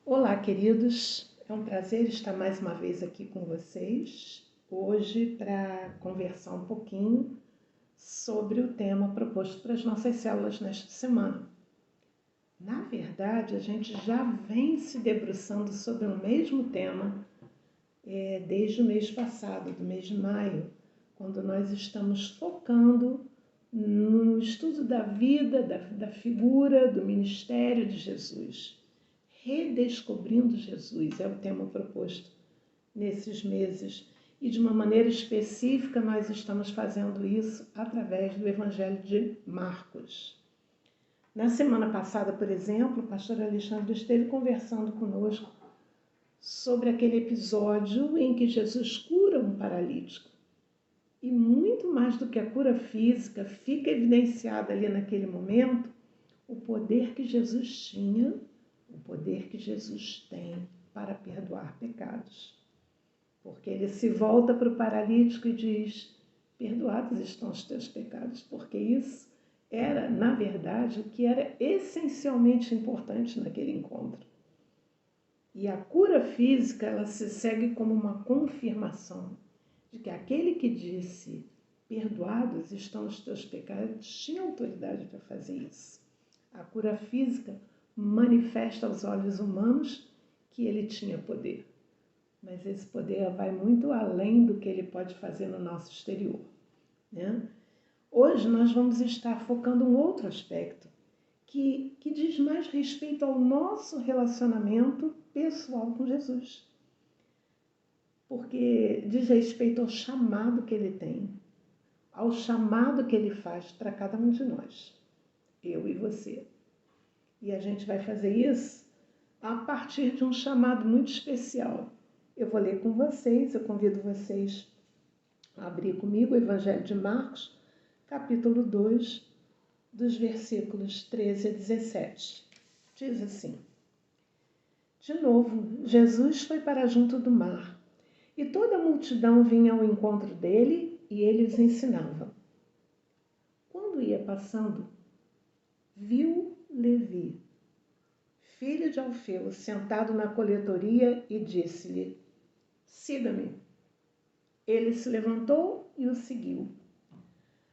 Olá, queridos. É um prazer estar mais uma vez aqui com vocês, hoje para conversar um pouquinho sobre o tema proposto para as nossas células nesta semana. Na verdade, a gente já vem se debruçando sobre o mesmo tema desde o mês passado, do mês de maio, quando nós estamos focando no estudo da vida, da figura, do ministério de Jesus. Redescobrindo Jesus é o tema proposto nesses meses. E de uma maneira específica nós estamos fazendo isso através do Evangelho de Marcos. Na semana passada, por exemplo, o pastor Alexandre esteve conversando conosco sobre aquele episódio em que Jesus cura um paralítico. E muito mais do que a cura física, fica evidenciado ali naquele momento o poder que Jesus tinha, o poder que Jesus tem para perdoar pecados. Porque ele se volta para o paralítico e diz: perdoados estão os teus pecados, porque isso era, na verdade, o que era essencialmente importante naquele encontro. E a cura física, ela se segue como uma confirmação de que aquele que disse: perdoados estão os teus pecados, tinha autoridade para fazer isso. A cura física manifesta aos olhos humanos que ele tinha poder. Mas esse poder vai muito além do que ele pode fazer no nosso exterior, né? Hoje nós vamos estar focando um outro aspecto que diz mais respeito ao nosso relacionamento pessoal com Jesus. Porque diz respeito ao chamado que ele tem, ao chamado que ele faz para cada um de nós, eu e você. E a gente vai fazer isso a partir de um chamado muito especial. Eu vou ler com vocês, eu convido vocês a abrir comigo o Evangelho de Marcos, capítulo 2, dos versículos 13 a 17. Diz assim: de novo, Jesus foi para junto do mar, e toda a multidão vinha ao encontro dele, e ele os ensinava. Quando ia passando, viu Levi, filho de Alfeu, sentado na coletoria, e disse-lhe: siga-me. Ele se levantou e o seguiu.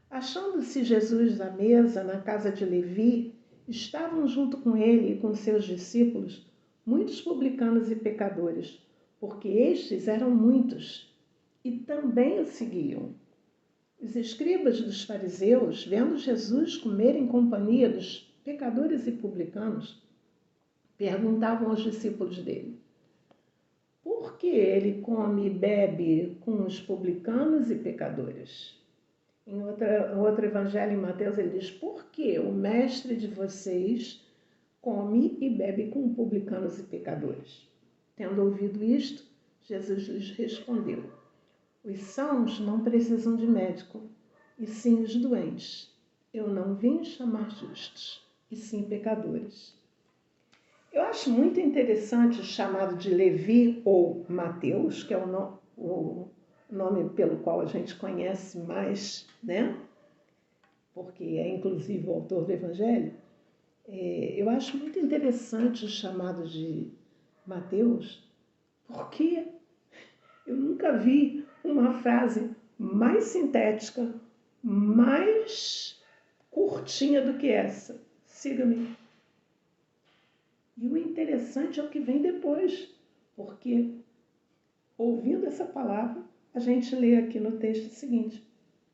Achando-se Jesus à mesa na casa de Levi, estavam junto com ele e com seus discípulos muitos publicanos e pecadores, porque estes eram muitos, e também o seguiam. Os escribas dos fariseus, vendo Jesus comer em companhia dos pecadores e publicanos, perguntavam aos discípulos dele: por que ele come e bebe com os publicanos e pecadores? Em outro evangelho, em Mateus, ele diz: por que o mestre de vocês come e bebe com publicanos e pecadores? Tendo ouvido isto, Jesus lhes respondeu: os sãos não precisam de médico, e sim os doentes. Eu não vim chamar justos, e sim pecadores. Eu acho muito interessante o chamado de Levi ou Mateus, que é o nome pelo qual a gente conhece mais, né? Porque é inclusive o autor do Evangelho. Eu acho muito interessante o chamado de Mateus, porque eu nunca vi uma frase mais sintética, mais curtinha do que essa: siga-me. E o interessante é o que vem depois, porque ouvindo essa palavra, a gente lê aqui no texto seguinte,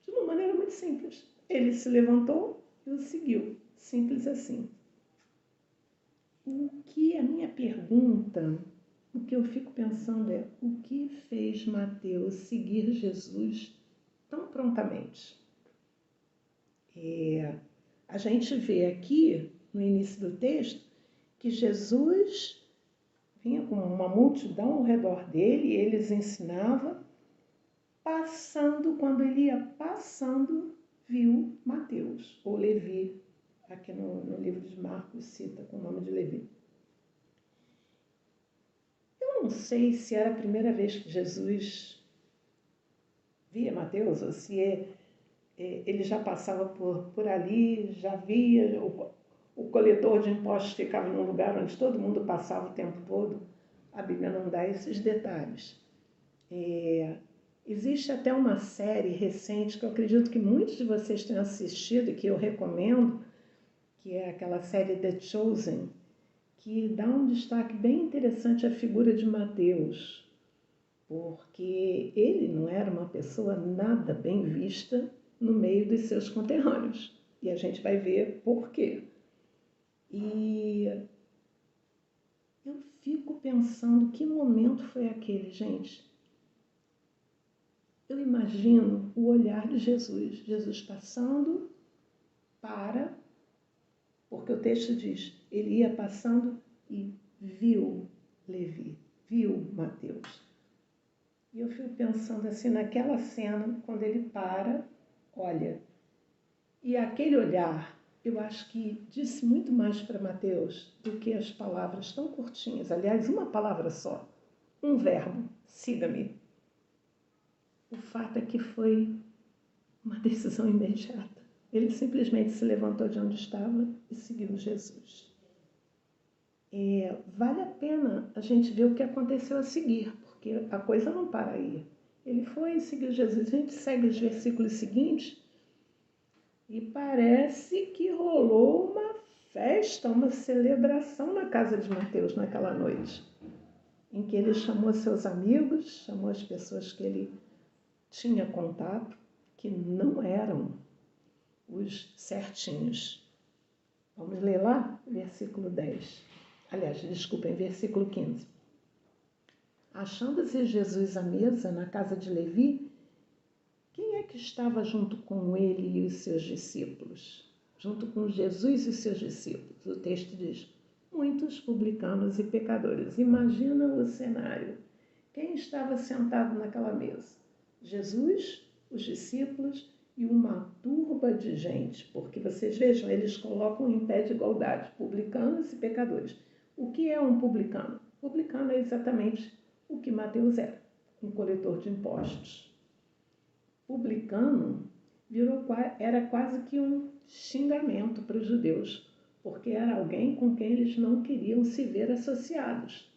de uma maneira muito simples: ele se levantou e o seguiu. Simples assim. A minha pergunta, o que eu fico pensando é: o que fez Mateus seguir Jesus tão prontamente? A gente vê aqui, no início do texto, que Jesus vinha com uma multidão ao redor dele, e eles ensinava. Quando ele ia passando, viu Mateus, ou Levi, aqui no livro de Marcos cita com o nome de Levi. Eu não sei se era a primeira vez que Jesus via Mateus, ou se ele já passava por ali, já via o coletor de impostos ficava num lugar onde todo mundo passava o tempo todo. A Bíblia não dá esses detalhes. Existe até uma série recente que eu acredito que muitos de vocês tenham assistido e que eu recomendo, que é aquela série The Chosen, que dá um destaque bem interessante à figura de Mateus, porque ele não era uma pessoa nada bem vista no meio dos seus conterrâneos. E a gente vai ver por quê. E eu fico pensando que momento foi aquele, gente. Eu imagino o olhar de Jesus. Jesus passando porque o texto diz, ele ia passando e viu Levi, viu Mateus. E eu fico pensando assim, naquela cena, quando ele olha, e aquele olhar, eu acho que disse muito mais para Mateus do que as palavras tão curtinhas. Aliás, uma palavra só, um verbo, siga-me. O fato é que foi uma decisão imediata. Ele simplesmente se levantou de onde estava e seguiu Jesus. Vale a pena a gente ver o que aconteceu a seguir, porque a coisa não para aí. Ele foi e seguiu Jesus. A gente segue os versículos seguintes e parece que rolou uma festa, uma celebração na casa de Mateus naquela noite, em que ele chamou seus amigos, chamou as pessoas que ele tinha contato, que não eram os certinhos. Vamos ler lá, versículo 10. Aliás, desculpem, versículo 15. Achando-se Jesus à mesa na casa de Levi, quem é que estava junto com ele e os seus discípulos? Junto com Jesus e seus discípulos. O texto diz, muitos publicanos e pecadores. Imagina o cenário. Quem estava sentado naquela mesa? Jesus, os discípulos e uma turba de gente, porque vocês vejam, eles colocam em pé de igualdade, publicanos e pecadores. O que é um publicano? Publicano é exatamente o que Mateus era, um coletor de impostos. Publicano era quase que um xingamento para os judeus, porque era alguém com quem eles não queriam se ver associados.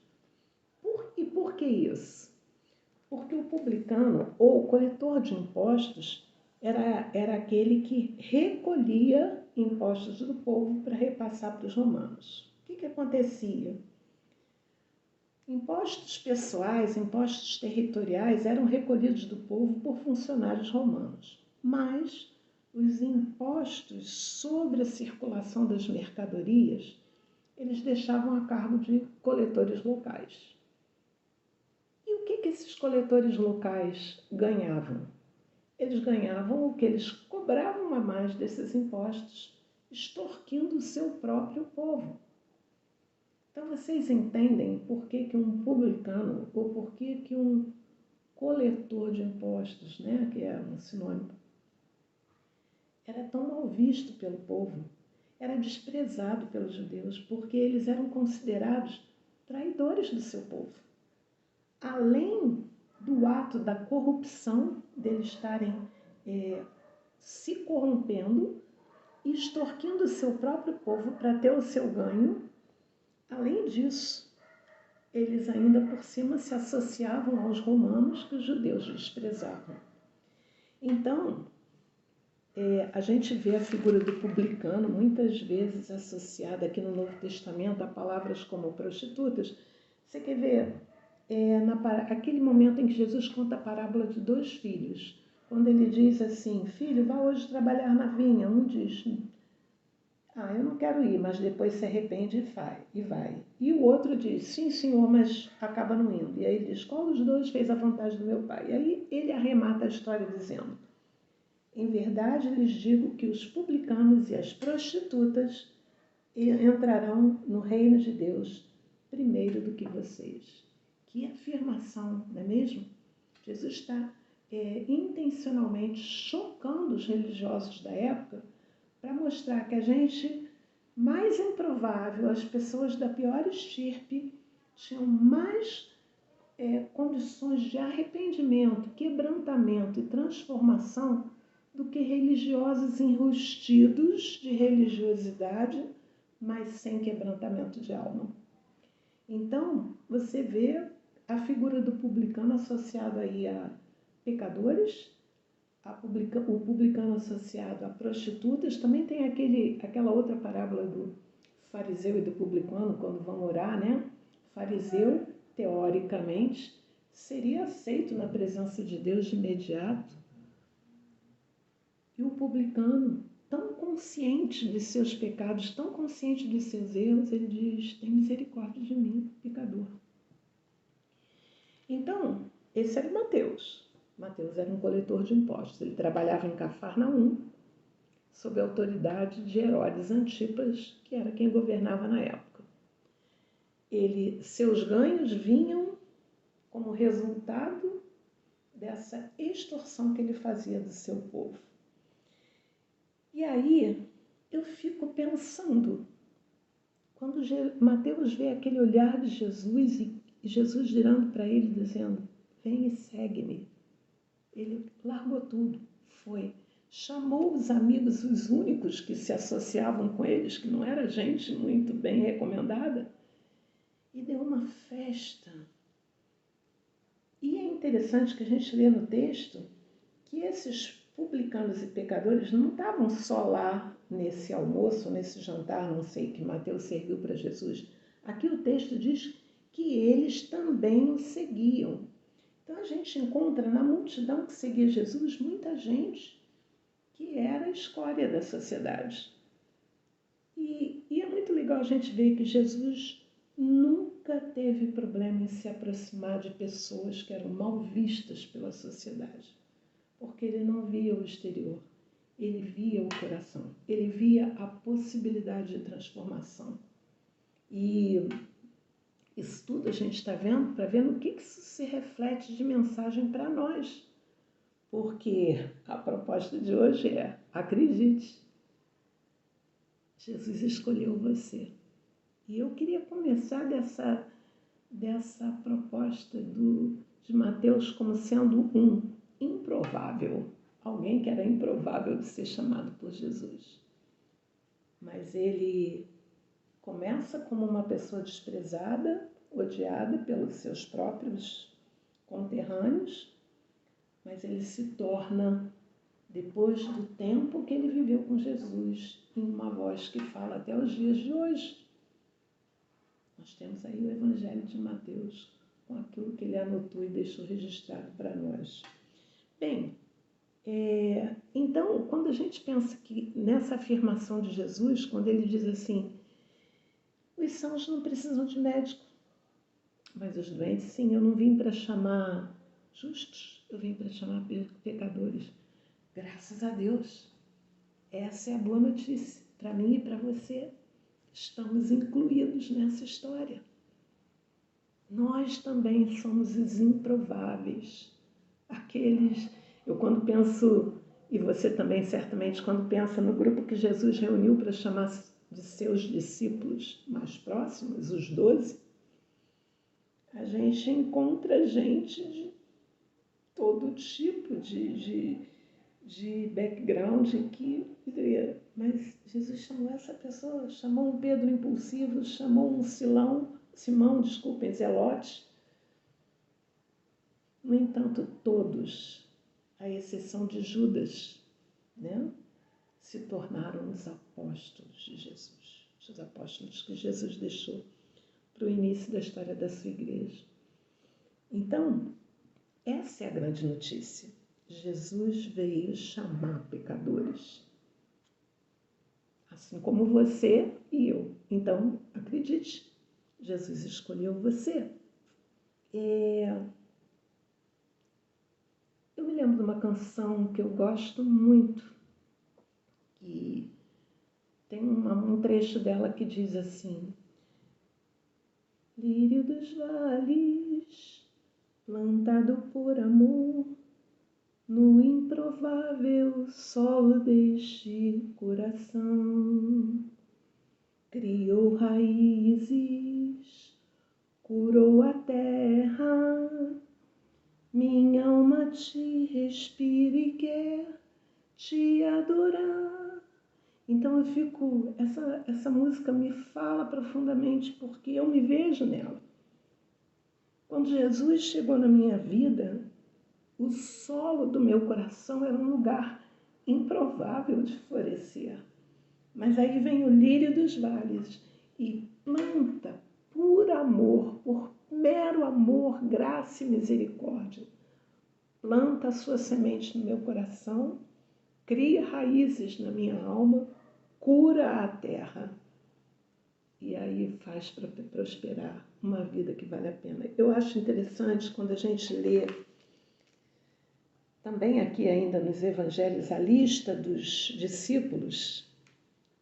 E por que isso? Porque o publicano, ou o coletor de impostos, era aquele que recolhia impostos do povo para repassar para os romanos. O que acontecia? Impostos pessoais, impostos territoriais eram recolhidos do povo por funcionários romanos, mas os impostos sobre a circulação das mercadorias, eles deixavam a cargo de coletores locais. E o que esses coletores locais ganhavam? Eles ganhavam o que eles cobravam a mais desses impostos, extorquindo o seu próprio povo. Então, vocês entendem por que um publicano, ou por que um coletor de impostos, né, que é um sinônimo, era tão mal visto pelo povo, era desprezado pelos judeus, porque eles eram considerados traidores do seu povo. Além do ato da corrupção, deles estarem se corrompendo e extorquindo o seu próprio povo para ter o seu ganho, além disso, eles ainda por cima se associavam aos romanos que os judeus desprezavam. Então, a gente vê a figura do publicano muitas vezes associada aqui no Novo Testamento a palavras como prostitutas. Você quer ver aquele momento em que Jesus conta a parábola de 2 filhos, quando ele diz assim, filho, vá hoje trabalhar na vinha. Um diz, eu não quero ir, mas depois se arrepende e vai. E o outro diz, sim, senhor, mas acaba não indo. E aí ele diz, qual dos 2 fez a vontade do meu pai? E aí ele arremata a história dizendo, em verdade lhes digo que os publicanos e as prostitutas entrarão no reino de Deus primeiro do que vocês. Que afirmação, não é mesmo? Jesus está intencionalmente chocando os religiosos da época para mostrar que a gente mais improvável, as pessoas da pior estirpe, tinham mais condições de arrependimento, quebrantamento e transformação do que religiosos enrustidos de religiosidade, mas sem quebrantamento de alma. Então, você vê a figura do publicano associado aí a pecadores, o publicano associado a prostitutas. Também tem aquela outra parábola do fariseu e do publicano, quando vão orar, né? Fariseu, teoricamente, seria aceito na presença de Deus de imediato. E o publicano, tão consciente de seus pecados, tão consciente de seus erros, ele diz: tem misericórdia de mim, pecador. Então, esse era Mateus. Mateus era um coletor de impostos. Ele trabalhava em Cafarnaum, sob a autoridade de Herodes Antipas, que era quem governava na época. Seus ganhos vinham como resultado dessa extorsão que ele fazia do seu povo. E aí eu fico pensando, quando Mateus vê aquele olhar de Jesus e Jesus girando para ele dizendo: vem e segue-me. Ele largou tudo, foi, chamou os amigos, os únicos que se associavam com eles, que não era gente muito bem recomendada, e deu uma festa. E é interessante que a gente lê no texto que esses publicanos e pecadores não estavam só lá nesse almoço, nesse jantar, não sei, que Mateus serviu para Jesus. Aqui o texto diz que eles também o seguiam. Então a gente encontra na multidão que seguia Jesus muita gente que era a escória da sociedade. E é muito legal a gente ver que Jesus nunca teve problema em se aproximar de pessoas que eram mal vistas pela sociedade, porque ele não via o exterior, ele via o coração, ele via a possibilidade de transformação. E isso tudo a gente está vendo para ver no que isso se reflete de mensagem para nós. Porque a proposta de hoje é: acredite, Jesus escolheu você. E eu queria começar dessa proposta de Mateus como sendo um improvável, alguém que era improvável de ser chamado por Jesus. Mas ele começa como uma pessoa desprezada, odiada pelos seus próprios conterrâneos, mas ele se torna, depois do tempo que ele viveu com Jesus, em uma voz que fala até os dias de hoje. Nós temos aí o Evangelho de Mateus, com aquilo que ele anotou e deixou registrado para nós. Bem, então, quando a gente pensa que nessa afirmação de Jesus, quando ele diz assim: os sãos não precisam de médico, mas os doentes sim, eu não vim para chamar justos, eu vim para chamar pecadores. Graças a Deus, essa é a boa notícia para mim e para você. Estamos incluídos nessa história. Nós também somos os improváveis. Aqueles, eu quando penso, e você também certamente, quando pensa no grupo que Jesus reuniu para chamar de seus discípulos mais próximos, os 12, a gente encontra gente de todo tipo de background que diria: mas Jesus chamou essa pessoa, chamou um Pedro impulsivo, chamou um Simão, Zelote. No entanto, todos, à exceção de Judas, né, se tornaram os apóstolos de Jesus, os apóstolos que Jesus deixou para o início da história da sua igreja. Então, essa é a grande notícia. Jesus veio chamar pecadores, assim como você e eu. Então, acredite, Jesus escolheu você. Eu me lembro de uma canção que eu gosto muito, que tem um trecho dela que diz assim: lírio dos vales, plantado por amor, no improvável solo deste coração, criou raízes, curou a terra, minha alma te respira e quer te adorar, Então essa música me fala profundamente porque eu me vejo nela. Quando Jesus chegou na minha vida, o solo do meu coração era um lugar improvável de florescer. Mas aí vem o lírio dos vales e planta por amor, por mero amor, graça e misericórdia. Planta a sua semente no meu coração, cria raízes na minha alma, cura a terra. E aí faz para prosperar uma vida que vale a pena. Eu acho interessante quando a gente lê, também aqui ainda nos evangelhos, a lista dos discípulos,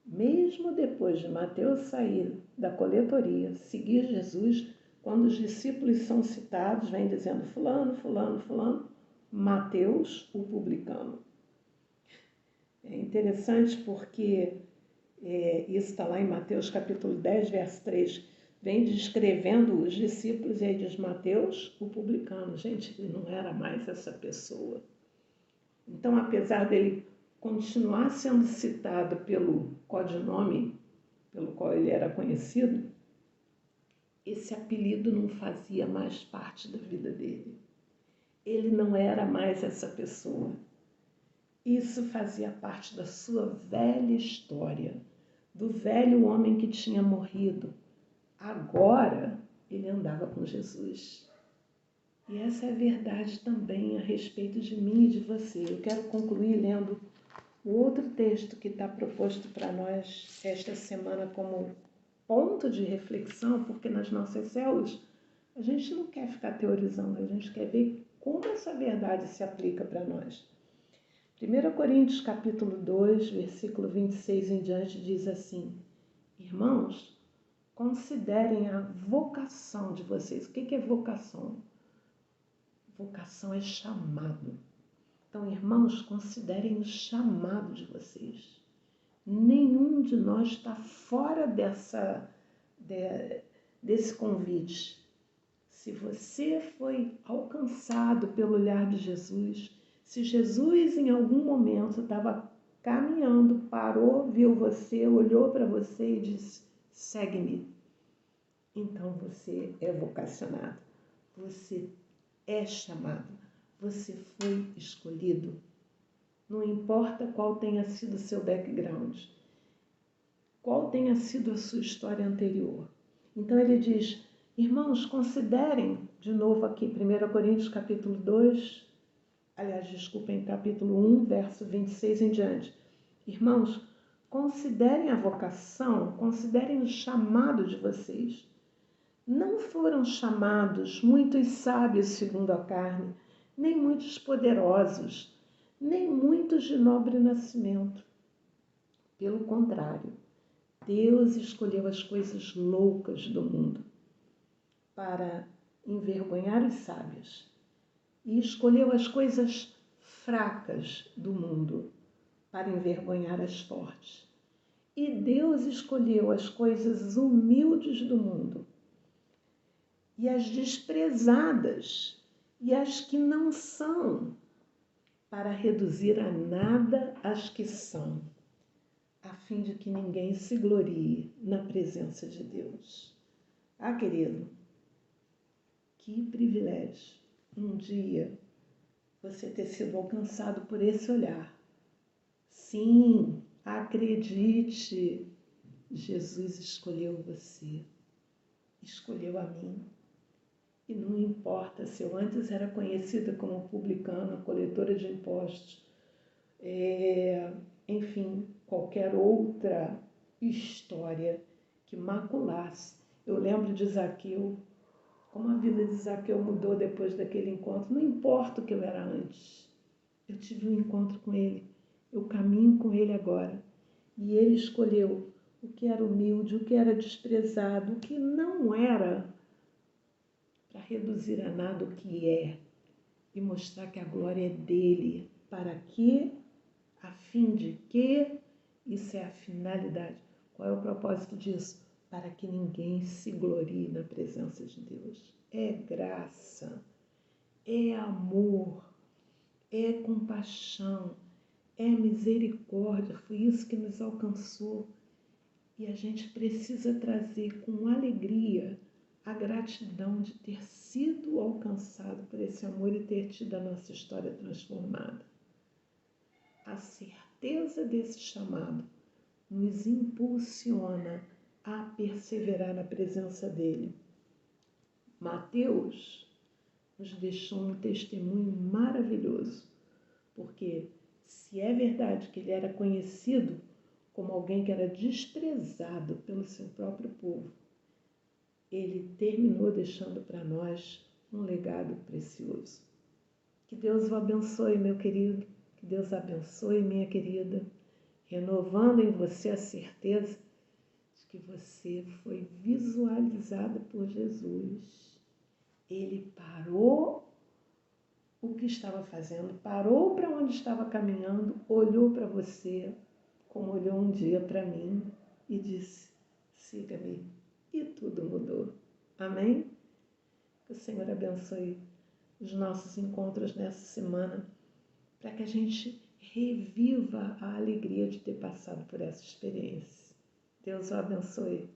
mesmo depois de Mateus sair da coletoria, seguir Jesus, quando os discípulos são citados, vem dizendo fulano, fulano, fulano, Mateus, o publicano. É interessante porque isso está lá em Mateus capítulo 10, verso 3, vem descrevendo os discípulos e aí diz Mateus, o publicano. Gente, ele não era mais essa pessoa. Então, apesar dele continuar sendo citado pelo codinome pelo qual ele era conhecido, esse apelido não fazia mais parte da vida dele. Ele não era mais essa pessoa. Isso fazia parte da sua velha história, do velho homem que tinha morrido. Agora ele andava com Jesus. E essa é a verdade também a respeito de mim e de você. Eu quero concluir lendo o outro texto que está proposto para nós esta semana como ponto de reflexão, porque nas nossas células a gente não quer ficar teorizando, a gente quer ver como essa verdade se aplica para nós. 1 Coríntios capítulo 2, versículo 26 em diante diz assim: Irmãos, considerem a vocação de vocês. O que é vocação? Vocação é chamado. Então, irmãos, considerem o chamado de vocês. Nenhum de nós está fora desse convite. Se você foi alcançado pelo olhar de Jesus, se Jesus em algum momento estava caminhando, parou, viu você, olhou para você e disse, segue-me. Então você é vocacionado, você é chamado, você foi escolhido. Não importa qual tenha sido o seu background, qual tenha sido a sua história anterior. Então ele diz, irmãos, considerem, de novo aqui, 1 Coríntios capítulo 2, capítulo 1, verso 26 em diante. Irmãos, considerem a vocação, considerem o chamado de vocês. Não foram chamados muitos sábios segundo a carne, nem muitos poderosos, nem muitos de nobre nascimento. Pelo contrário, Deus escolheu as coisas loucas do mundo para envergonhar os sábios e escolheu as coisas fracas do mundo para envergonhar as fortes. E Deus escolheu as coisas humildes do mundo e as desprezadas e as que não são, para reduzir a nada as que são, a fim de que ninguém se glorie na presença de Deus. Ah, querido, que privilégio um dia você ter sido alcançado por esse olhar. Sim, acredite, Jesus escolheu você, escolheu a mim. E não importa se eu antes era conhecida como publicana, coletora de impostos, enfim, qualquer outra história que maculasse. Eu lembro de Zaqueu, como a vida de Zaqueu mudou depois daquele encontro. Não importa o que eu era antes, eu tive um encontro com ele, eu caminho com ele agora. E ele escolheu o que era humilde, o que era desprezado, o que não era, para reduzir a nada o que é e mostrar que a glória é dele. Para quê? A fim de quê? Isso é a finalidade. Qual é o propósito disso? Para que ninguém se glorie na presença de Deus. É graça, é amor, é compaixão, é misericórdia, foi isso que nos alcançou. E a gente precisa trazer com alegria a gratidão de ter sido alcançado por esse amor e ter tido a nossa história transformada. A certeza desse chamado nos impulsiona a perseverar na presença dele. Mateus nos deixou um testemunho maravilhoso, porque se é verdade que ele era conhecido como alguém que era desprezado pelo seu próprio povo, ele terminou deixando para nós um legado precioso. Que Deus o abençoe, meu querido, que Deus abençoe, minha querida, renovando em você a certeza de que você foi visualizada por Jesus. Ele parou o que estava fazendo, parou para onde estava caminhando, olhou para você, como olhou um dia para mim e disse: siga-me. E tudo mudou. Amém? Que o Senhor abençoe os nossos encontros nessa semana, para que a gente reviva a alegria de ter passado por essa experiência. Deus o abençoe.